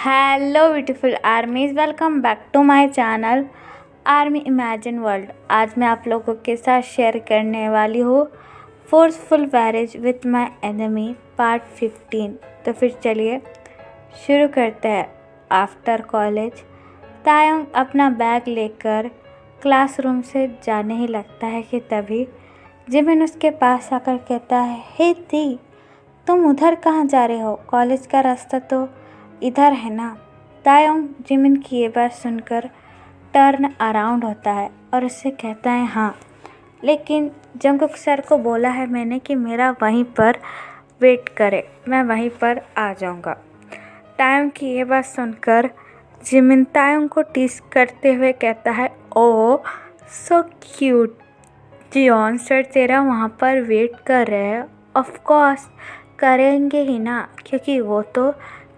Hello beautiful armies, welcome back to my channel army imagine world. आज मैं आप लोगों के साथ शेयर करने वाली हूँ forceful marriage with my enemy part 15। तो फिर चलिए शुरू करते हैं। आफ्टर कॉलेज तायंग अपना बैग लेकर क्लासरूम से जाने ही लगता है कि तभी जिमिन उसके पास आकर कहता है, हे दी, तुम उधर कहाँ जा रहे हो? कॉलेज का रास्ता तो इधर है ना। तायोंग जिमिन की ये बात सुनकर टर्न अराउंड होता है और उससे कहता है, हाँ, लेकिन जंगकुक सर को बोला है मैंने कि मेरा वहीं पर वेट करे, मैं वहीं पर आ जाऊंगा। तायोंग की ये बात सुनकर जिमिन तायोंग को टीस करते हुए कहता है, ओ सो क्यूट, जियोन सर तेरा वहाँ पर वेट कर रहे हैं। ऑफ कोर्स करेंगे ही ना, क्योंकि वो तो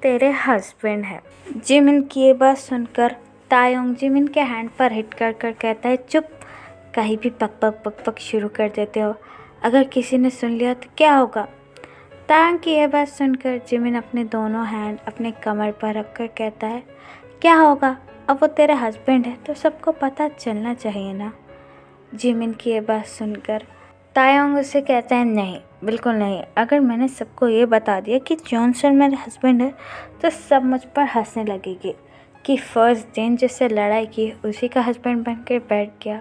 तेरे हस्बैंड है। जिमिन की ये बात सुनकर तायोंग जिमिन के हैंड पर हिट कर कर कहता है, चुप, कहीं भी पक पक पक पक शुरू कर देते हो, अगर किसी ने सुन लिया तो क्या होगा? तायोंग की यह बात सुनकर जिमिन अपने दोनों हैंड अपने कमर पर रखकर कहता है, क्या होगा? अब वो तेरा हस्बैंड है तो सबको पता चलना चाहिए ना। जिमिन की ये बात सुनकर तायोंग उसे कहता है, नहीं, बिल्कुल नहीं। अगर मैंने सबको ये बता दिया कि जॉनसन मेरे हस्बैंड है तो सब मुझ पर हंसने लगेगी कि फर्स्ट दिन जिससे लड़ाई की उसी का हस्बैंड बन कर बैठ गया।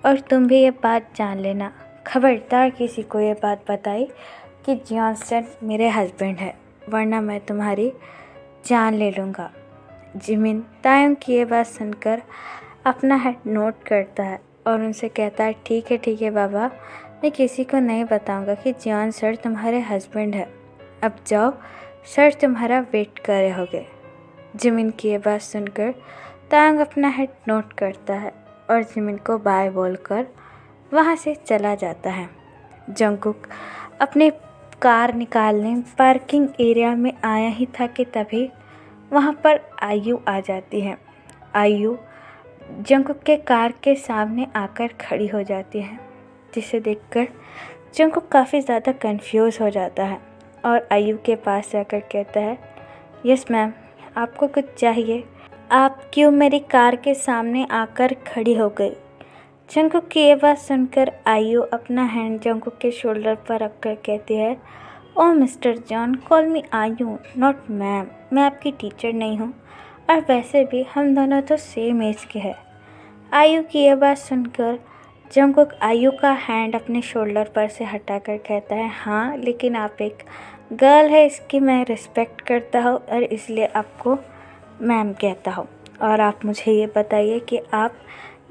और तुम भी ये बात जान लेना, खबरदार किसी को ये बात बताई कि जॉनसन मेरे हस्बैंड है, वरना मैं तुम्हारी जान ले लूँगा। जिमिन तायोंग की ये बात सुनकर अपना हेड नोट करता है और उनसे कहता है, ठीक है बाबा, मैं किसी को नहीं बताऊंगा कि जियान सर तुम्हारे हस्बैंड है। अब जाओ, सर तुम्हारा वेट कर रहे होगे। जिमिन की ये बात सुनकर तायंग अपना हेड नोट करता है और जिमिन को बाय बोलकर वहाँ से चला जाता है। जंगकुक अपनी कार निकालने पार्किंग एरिया में आया ही था कि तभी वहाँ पर आयु आ जाती है। आयु जंगकुक के कार के सामने आकर खड़ी हो जाती है, जिसे देखकर जंगकुक काफ़ी ज़्यादा कंफ्यूज हो जाता है और आयु के पास जाकर कहता है, यस मैम, आपको कुछ चाहिए? आप क्यों मेरी कार के सामने आकर खड़ी हो गई? जंगकुक की ये बात सुनकर आयु अपना हैंड जंगकुक के शोल्डर पर रखकर कहती है, ओ मिस्टर जॉन, कॉल मी आयु, नॉट मैम। मैं आपकी टीचर नहीं हूँ और वैसे भी हम दोनों तो सेम एज के हैं। आयु की ये बात सुनकर जंगकुक आयु का हैंड अपने शोल्डर पर से हटाकर कहता है, हाँ, लेकिन आप एक गर्ल है, इसकी मैं रिस्पेक्ट करता हूँ और इसलिए आपको मैम कहता हूँ। और आप मुझे ये बताइए कि आप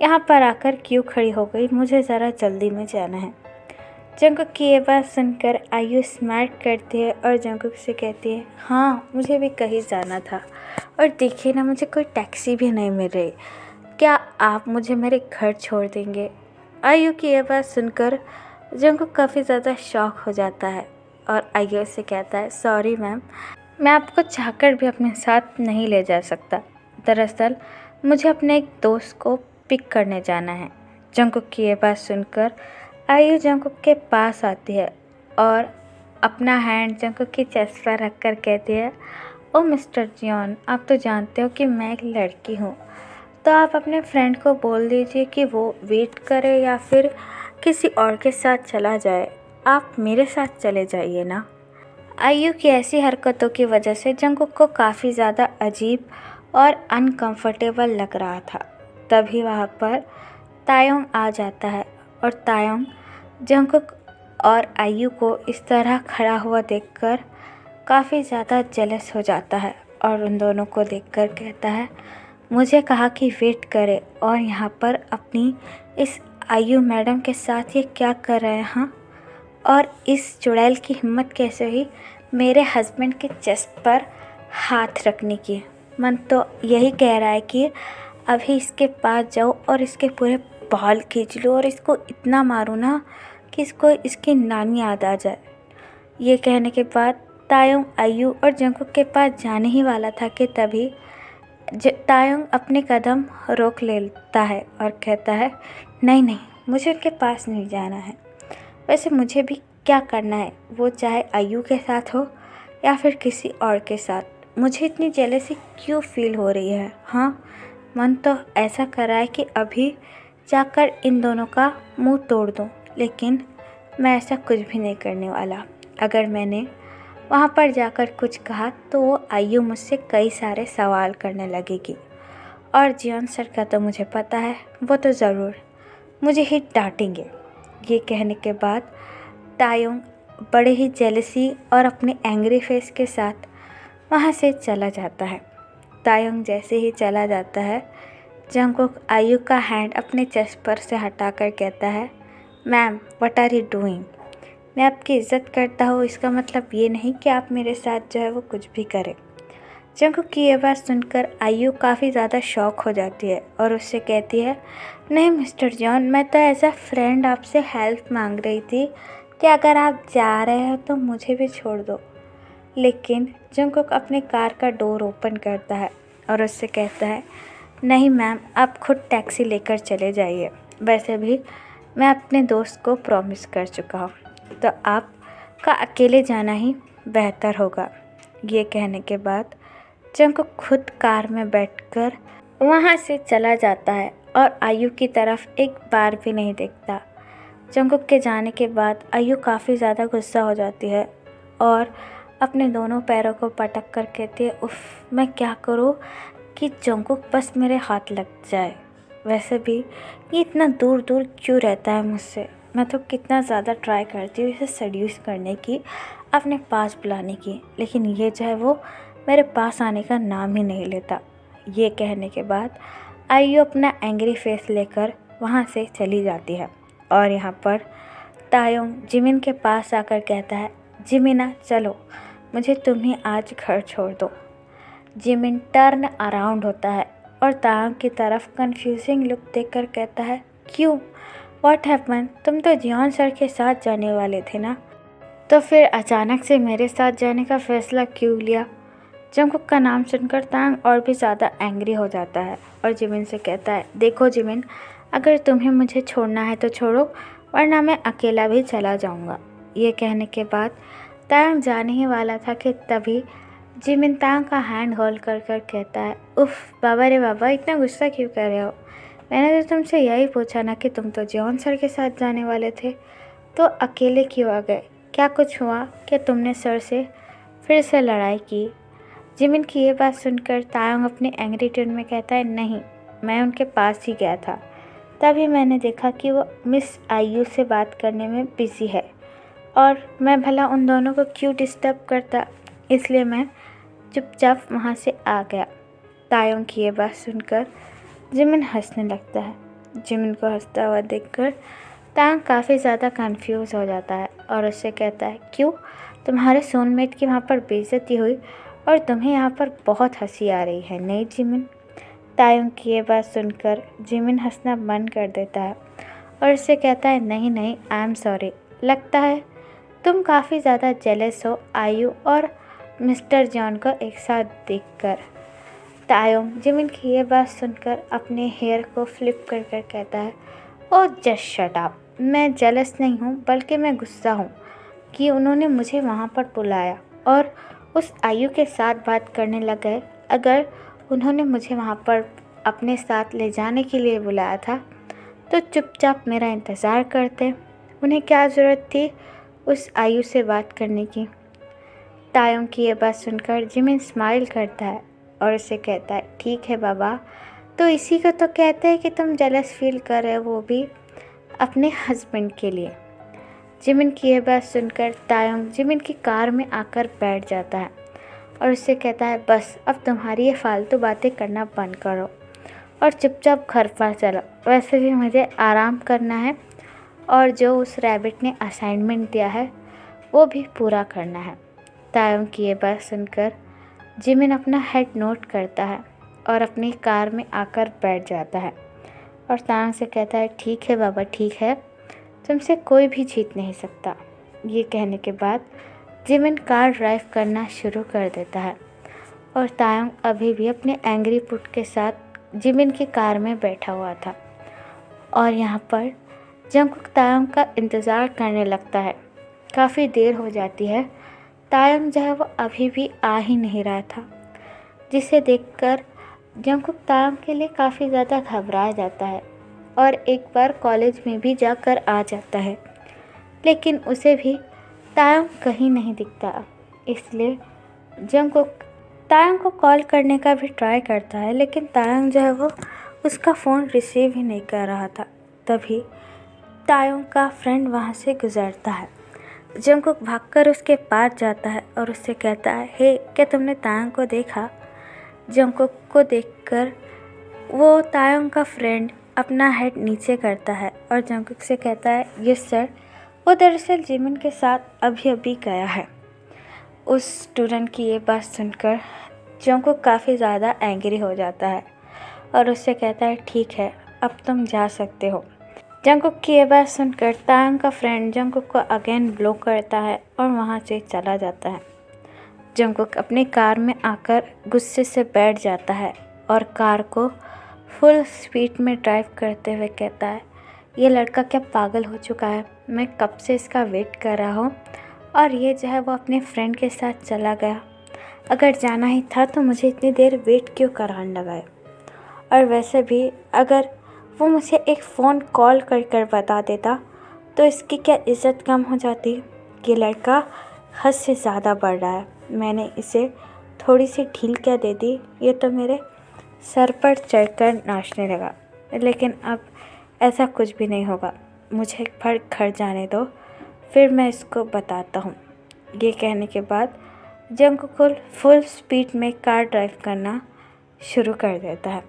यहाँ पर आकर क्यों खड़ी हो गई? मुझे ज़रा जल्दी में जाना है। जंगकुक की ये बात सुनकर आयु स्माइल करती है और जंगकुक से कहती है, हाँ, मुझे भी कहीं जाना था और देखिए ना, मुझे कोई टैक्सी भी नहीं मिल रही, क्या आप मुझे मेरे घर छोड़ देंगे? आयु की यह बात सुनकर जंगकुक काफ़ी ज़्यादा शॉक हो जाता है और आयु से कहता है, सॉरी मैम, मैं आपको चाहकर भी अपने साथ नहीं ले जा सकता। दरअसल मुझे अपने एक दोस्त को पिक करने जाना है। जंगकुक की यह बात सुनकर आयु जंगकुक के पास आती है और अपना हैंड जंगकुक की चेस्ट पर रखकर कहती है, ओ मिस्टर जियोन, आप तो जानते हो कि मैं एक लड़की हूँ, तो आप अपने फ्रेंड को बोल दीजिए कि वो वेट करे या फिर किसी और के साथ चला जाए, आप मेरे साथ चले जाइए ना। आयु की ऐसी हरकतों की वजह से जंगकुक को काफ़ी ज़्यादा अजीब और अनकंफर्टेबल लग रहा था। तभी वहाँ पर तायोंग आ जाता है और तायोंग जंगकुक और आयु को इस तरह खड़ा हुआ देखकर काफ़ी ज़्यादा जेलस हो जाता है और उन दोनों को देखकर कहता है, मुझे कहा कि वेट करे और यहाँ पर अपनी इस आयु मैडम के साथ ये क्या कर रहे हैं? हाँ, और इस चुड़ैल की हिम्मत कैसे हुई मेरे हस्बैंड के चेस्ट पर हाथ रखने की? मन तो यही कह रहा है कि अभी इसके पास जाऊँ और इसके पूरे बाल खींच लूँ और इसको इतना मारूँ ना कि इसको इसकी नानी याद आ जाए। ये कहने के बाद तायोंग आयु और जंगकुक के पास जाने ही वाला था कि तभी तायोंग अपने कदम रोक लेता है और कहता है, नहीं, मुझे उनके पास नहीं जाना है। वैसे मुझे भी क्या करना है, वो चाहे आयु के साथ हो या फिर किसी और के साथ, मुझे इतनी जेलसी क्यों फील हो रही है? हाँ, मन तो ऐसा कर रहा है कि अभी जाकर इन दोनों का मुंह तोड़ दूँ, लेकिन मैं ऐसा कुछ भी नहीं करने वाला। अगर मैंने वहाँ पर जाकर कुछ कहा तो वो आयु मुझसे कई सारे सवाल करने लगेगी, और जियोन सर का तो मुझे पता है, वो तो ज़रूर मुझे ही डांटेंगे। ये कहने के बाद तायुंग बड़े ही जेलसी और अपने एंग्री फेस के साथ वहाँ से चला जाता है। तायुंग जैसे ही चला जाता है, जंगकुक आयु का हैंड अपने चेस्ट पर से हटाकर कहता है, ma'am what are you doing? मैं आपकी इज़्ज़त करता हूँ, इसका मतलब ये नहीं कि आप मेरे साथ जो है वो कुछ भी करें। जंगकुक की ये बात सुनकर आयु काफ़ी ज़्यादा शॉक हो जाती है और उससे कहती है, नहीं मिस्टर जॉन, मैं तो एज अ फ्रेंड आपसे हेल्प मांग रही थी कि अगर आप जा रहे हो तो मुझे भी छोड़ दो। लेकिन जंगकुक अपने कार का डोर ओपन करता है और उससे कहता है, नहीं मैम, आप खुद टैक्सी लेकर चले जाइए। वैसे भी मैं अपने दोस्त को प्रॉमिस कर चुका हूँ, तो आपका अकेले जाना ही बेहतर होगा। ये कहने के बाद जंगकुक खुद कार में बैठकर वहाँ से चला जाता है और आयु की तरफ एक बार भी नहीं देखता। जंगकुक के जाने के बाद आयु काफ़ी ज़्यादा गुस्सा हो जाती है और अपने दोनों पैरों को पटक कर कहती है, उफ, मैं क्या करूँ कि जंगकुक बस मेरे हाथ लग जाए। वैसे भी ये इतना दूर दूर क्यों रहता है मुझसे? मैं तो कितना ज़्यादा ट्राई करती हूँ इसे सेड्यूस करने की, अपने पास बुलाने की, लेकिन ये जो है वो मेरे पास आने का नाम ही नहीं लेता। ये कहने के बाद आयु अपना एंग्री फेस लेकर वहाँ से चली जाती है और यहाँ पर तायुंग जिमिन के पास आकर कहता है, जिमिना चलो, मुझे तुम ही आज घर छोड़ दो। जिमिन टर्न अराउंड होता है और तायुंग की तरफ कंफ्यूजिंग लुक देखकर कहता है, क्यों, व्हाट हैपन? तुम तो जियोन सर के साथ जाने वाले थे ना, तो फिर अचानक से मेरे साथ जाने का फैसला क्यों लिया? जंगकुक का नाम सुनकर तांग और भी ज़्यादा एंग्री हो जाता है और जिमिन से कहता है, देखो जिमिन, अगर तुम्हें मुझे छोड़ना है तो छोड़ो, वरना मैं अकेला भी चला जाऊंगा। ये कहने के बाद तांग जाने ही वाला था कि तभी जिमिन तांग का हैंड होल्ड कर कर कहता है, उफ बाबा रे बाबा, इतना गुस्सा क्यों कर रहे हो? मैंने तो तुमसे यही पूछा ना कि तुम तो जियोन सर के साथ जाने वाले थे, तो अकेले क्यों आ गए? क्या कुछ हुआ? क्या तुमने सर से फिर से लड़ाई की? जिमिन की ये बात सुनकर तायोंग अपने एंग्री टोन में कहता है, नहीं, मैं उनके पास ही गया था, तभी मैंने देखा कि वो मिस आयु से बात करने में बिज़ी है और मैं भला उन दोनों को क्यों डिस्टर्ब करता, इसलिए मैं चुपचाप वहाँ से आ गया। तायोंग की ये बात सुनकर जिमिन हंसने लगता है। जिमिन को हंसता हुआ देखकर तांग काफ़ी ज़्यादा कंफ्यूज हो जाता है और उससे कहता है, क्यों, तुम्हारे सोलमेट की वहाँ पर बेइज्जती हुई और तुम्हें यहाँ पर बहुत हंसी आ रही है, नहीं जिमिन? तायुंग की ये बात सुनकर जिमिन हंसना बंद कर देता है और उससे कहता है, नहीं नहीं, आई एम सॉरी, लगता है तुम काफ़ी ज़्यादा जेलस हो आयु और मिस्टर जॉन को एक साथ देखकर। तायुंग जिमिन की ये बात सुनकर अपने हेयर को फ्लिप कर कर कहता है, ओ जस्ट शट अप, मैं जेलस नहीं हूँ, बल्कि मैं गुस्सा हूँ कि उन्होंने मुझे वहाँ पर बुलाया और उस आयु के साथ बात करने लग गए। अगर उन्होंने मुझे वहाँ पर अपने साथ ले जाने के लिए बुलाया था तो चुपचाप मेरा इंतज़ार करते, उन्हें क्या ज़रूरत थी उस आयु से बात करने की। तायुंग की ये बात सुनकर जिमिन स्माइल करता है और उसे कहता है, ठीक है बाबा, तो इसी को तो कहते हैं कि तुम जेलस फील कर रहे हो, वो भी अपने हस्बैंड के लिए। जिमिन की यह बात सुनकर तायुंग जिमिन की कार में आकर बैठ जाता है और उससे कहता है, बस अब तुम्हारी ये फालतू बातें करना बंद करो और चुपचाप घर पर चलो, वैसे भी मुझे आराम करना है और जो उस रैबिट ने असाइनमेंट दिया है वो भी पूरा करना है। तायुंग की ये बात सुनकर जिमिन अपना हेड नोट करता है और अपनी कार में आकर बैठ जाता है और तायुंग से कहता है, ठीक है बाबा, ठीक है, तुमसे कोई भी जीत नहीं सकता। ये कहने के बाद जिमिन कार ड्राइव करना शुरू कर देता है और तायुंग अभी भी अपने एंग्री पुट के साथ जिमिन की कार में बैठा हुआ था और यहाँ पर जंगकुक तायुंग का इंतज़ार करने लगता है। काफ़ी देर हो जाती है, तायुंग जो है वो अभी भी आ ही नहीं रहा था जिसे देखकर जंगकुक तायंग के लिए काफ़ी ज़्यादा घबरा जाता है और एक बार कॉलेज में भी जाकर आ जाता है, लेकिन उसे भी तायंग कहीं नहीं दिखता। इसलिए जंगकुक तायंग को कॉल करने का भी ट्राई करता है, लेकिन तायंग जो है वो उसका फ़ोन रिसीव ही नहीं कर रहा था। तभी तायंग का फ्रेंड वहाँ से गुजरता है। जंगकुक भागकर उसके पास जाता है और उससे कहता है, हे क्या तुमने तायंग को देखा? जंगकुक को देखकर वो तायंग का फ्रेंड अपना हेड नीचे करता है और जंगकुक से कहता है, यस सर, वो दरअसल जिमिन के साथ अभी अभी गया है। उस स्टूडेंट की ये बात सुनकर जंगकुक काफ़ी ज़्यादा एंग्री हो जाता है और उससे कहता है, ठीक है, अब तुम जा सकते हो। जंगकुक की ये बात सुनकर तायंग का फ्रेंड जंगकुक को अगेन ब्लॉक करता है और वहाँ से चला जाता है। जंगकुक अपनी कार में आकर गुस्से से बैठ जाता है और कार को फुल स्पीड में ड्राइव करते हुए कहता है, ये लड़का क्या पागल हो चुका है? मैं कब से इसका वेट कर रहा हूँ और ये जो है वो अपने फ्रेंड के साथ चला गया। अगर जाना ही था तो मुझे इतनी देर वेट क्यों कराने लगाए? और वैसे भी अगर वो मुझे एक फ़ोन कॉल कर कर बता देता तो इसकी क्या इज़्ज़त कम हो जाती? ये लड़का हद से ज़्यादा बढ़ रहा है। मैंने इसे थोड़ी सी ढील क्या दे दी, ये तो मेरे सर पर चढ़कर नाचने लगा। लेकिन अब ऐसा कुछ भी नहीं होगा, मुझे एक बार घर जाने दो, फिर मैं इसको बताता हूँ। ये कहने के बाद जंगकुक फुल स्पीड में कार ड्राइव करना शुरू कर देता है।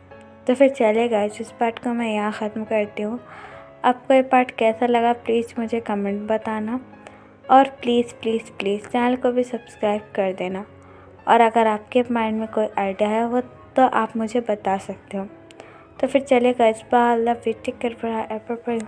तो फिर चलेगा, इस पार्ट को मैं यहाँ ख़त्म करती हूँ। आपको ये पार्ट कैसा लगा प्लीज़ मुझे कमेंट बताना और प्लीज़ प्लीज़ प्लीज़ चैनल को भी सब्सक्राइब कर देना। और अगर आपके माइंड में कोई आइडिया है वो तो आप मुझे बता सकते हो। तो फिर चलेगा, इस बार अल्लाह फिर टेक केयर।